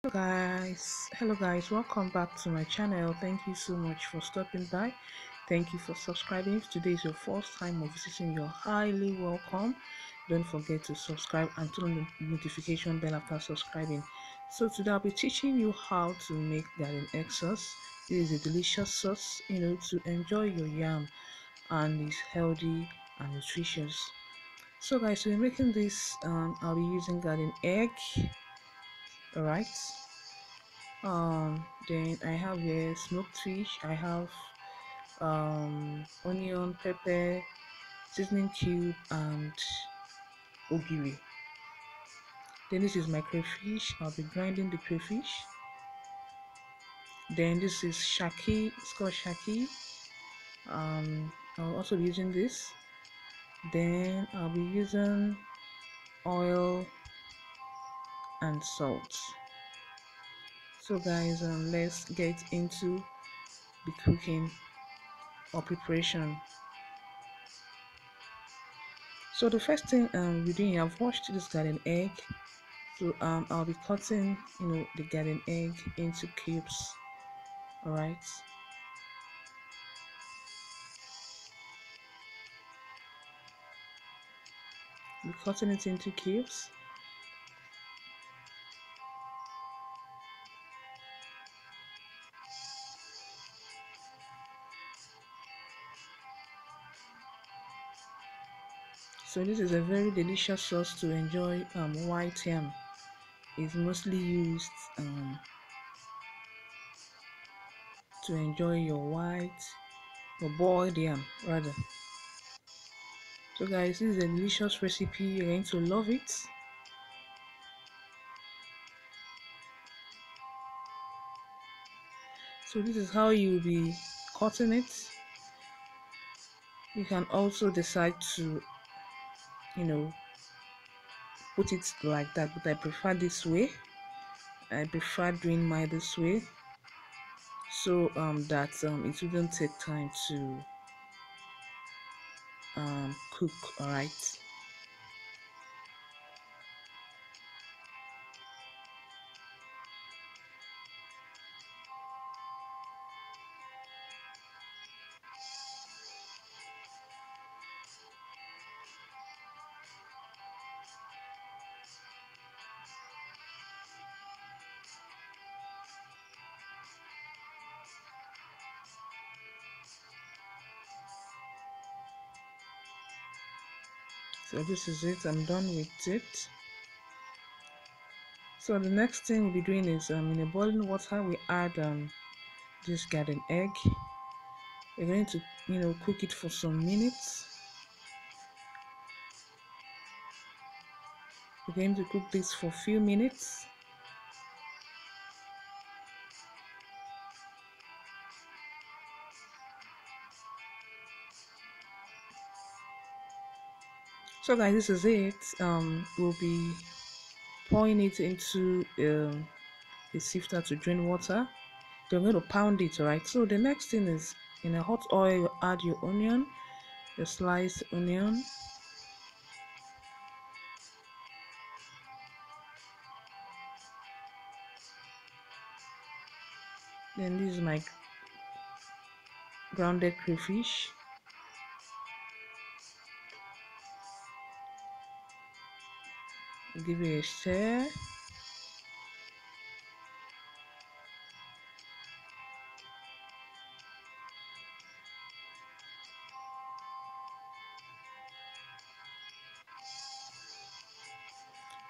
Hello guys, welcome back to my channel. Thank you so much for stopping by. Thank you for subscribing. If today is your first time of visiting, you're highly welcome. Don't forget to subscribe and turn on the notification bell after subscribing. So today I'll be teaching you how to make garden egg sauce. This is a delicious sauce, to enjoy your yam, and it's healthy and nutritious. So guys, we're making this. I'll be using garden egg. All right. Then I have here smoked fish. I have onion, pepper, seasoning cube, and ogiri. Then this is my crayfish. I'll be grinding the crayfish. Then this is shaki. It's called shaki. I'll also be using this. Then I'll be using oil and salt. So guys, let's get into the cooking or preparation. So the first thing we're doing, I've washed this garden egg. So I'll be cutting the garden egg into cubes. All right. Be cutting it into cubes. So this is a very delicious sauce to enjoy. White yam is mostly used to enjoy your boiled yam rather. So guys, this is a delicious recipe. You're going to love it. So this is how you'll be cutting it. You can also decide to put it like that, but I prefer this way. I prefer doing mine this way, so that it wouldn't take time to cook. All right. So this is it. I'm done with it. So the next thing we'll be doing is in a boiling water we add this garden egg. We're going to cook it for some minutes. We're going to cook this for a few minutes. So guys, this is it. We'll be pouring it into a sifter to drain water. You're going to pound it. All right. So the next thing is, in a hot oil you add your onion, your sliced onion. Then this is my grounded crayfish. Give it a stir.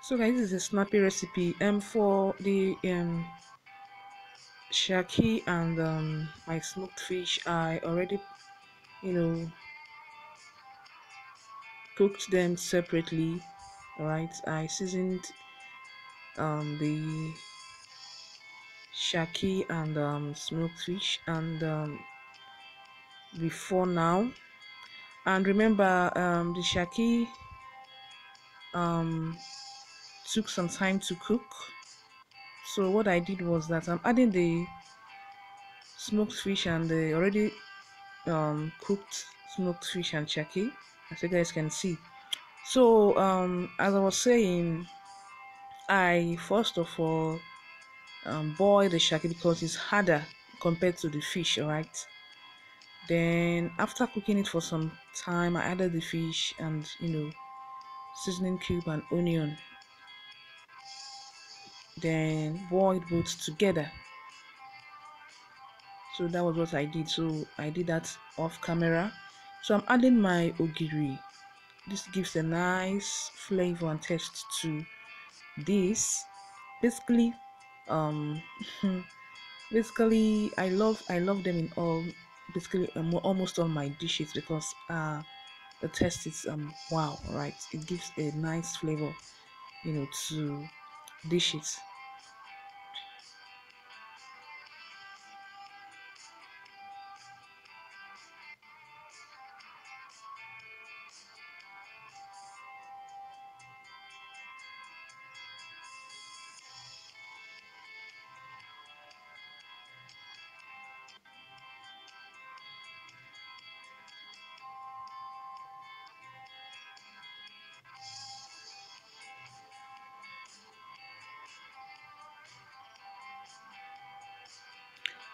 So guys, this is a snappy recipe. For the shaki and my smoked fish, I already cooked them separately. All right. I seasoned the shaki and smoked fish and before now. And remember, the shaki took some time to cook. So what I did was that I'm adding the smoked fish and the already cooked smoked fish and shaki, as you guys can see. So as I was saying, I first of all boil the shaki because it's harder compared to the fish. All right. Then after cooking it for some time, I added the fish and seasoning cube and onion. Then boiled both together. So that was what I did. So I did that off camera. So I'm adding my ogiri. This gives a nice flavor and taste to this. Basically, um, basically I love them in all. Basically, almost all my dishes because the taste is wow, right? It gives a nice flavor, to dishes.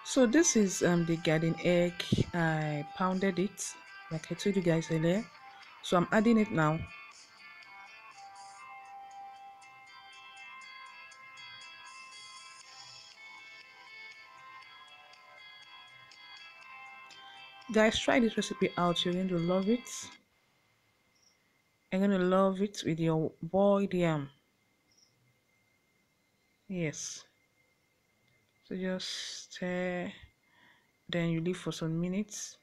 So this is the garden egg. I pounded it like I told you guys earlier. So I'm adding it now. Guys, try this recipe out. You're going to love it. You're going to love it with your boiled yam. Yes. So just stir. Then you leave for some minutes.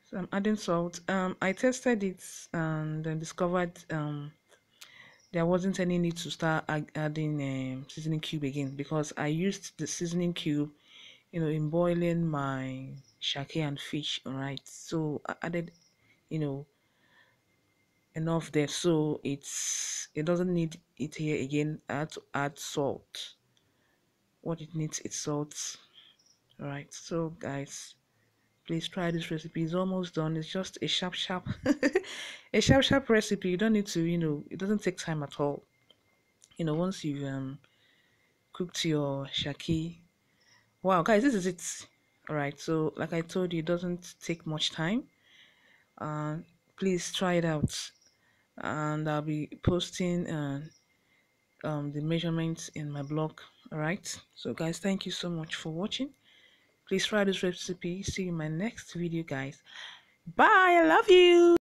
So I'm adding salt. I tested it and then discovered there wasn't any need to start adding seasoning cube again because I used the seasoning cube, in boiling my shake and fish. All right, so I added, you know, enough there, so it doesn't need it here again. I had to add salt. What it needs is salt. All right, so guys, please try this recipe. It's almost done. It's just a sharp a sharp recipe. You don't need to, it doesn't take time at all. Once you've cooked your shaki. Wow, guys, this is it. All right, so like I told you, it doesn't take much time. Uh, please try it out, and I'll be posting the measurements in my blog. All right, so guys, thank you so much for watching. Please try this recipe. See you in my next video, guys. Bye. I love you.